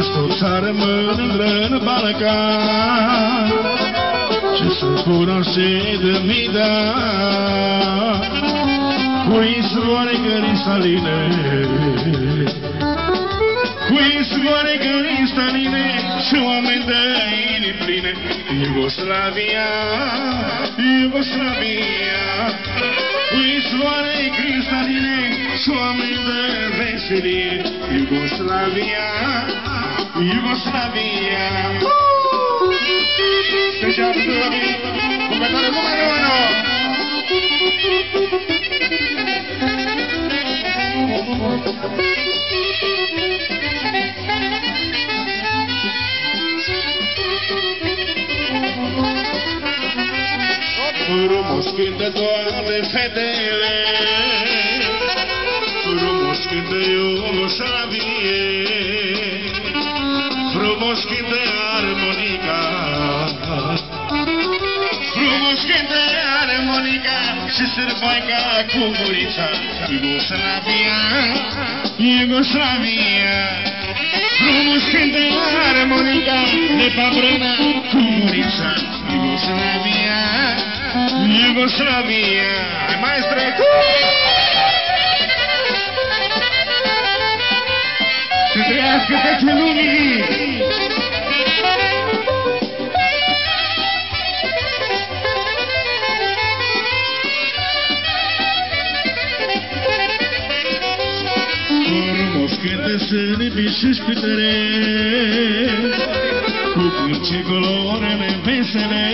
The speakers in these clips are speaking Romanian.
Este o țară mândră în Balcan, ce se cunoaște de mii de ani, cu izvoare cristaline, cu izvoare cristaline și oameni de inimi pline. Iugoslavia, Iugoslavia, cu izvoare cristaline și oameni de veselie. Iugoslavia, Iugoslavia. Special pentru jucătorul numărul 1. Frumos cântă toate fetele, frumos cântă Iugoslavie, frumos cântă armonica, frumos cântă armonica și sârboica cu gurița. Iugoslavia, Iugoslavia, frumos cântă armonica de pabrâna cu gurița. Iugoslavia, Iugoslavia. Hai, maestre! Să trăiască pe lumii! Frumos cântă sânibii și-și pităre, cu pânce colorele vesele.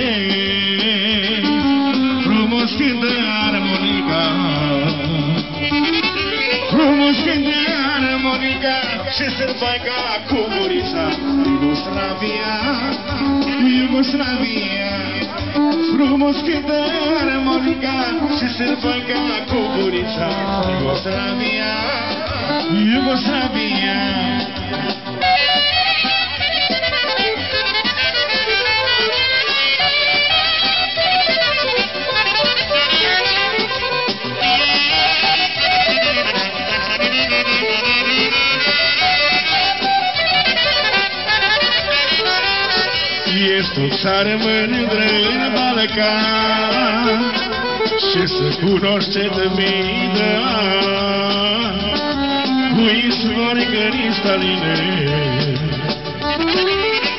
Frumos cântă armonica, frumos cântă armonica și sârboica cu gurița. Iugoslavia, Iugoslavia, frumos cântă armonica și sârboica cu gurița. Iugoslavia, Iugoslavia. Este o țară mândră în Balcan, ce se cunoaște de mii de ani, cu izvoare cristaline,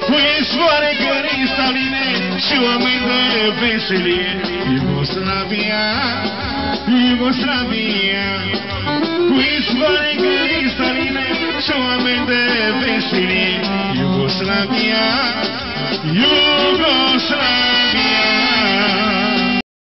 cu izvoare cristaline și oameni de veselie. Iugoslavia, Iugoslavia, cu izvoare cristaline și oameni de veselie. Iugoslavia, Iugoslavia.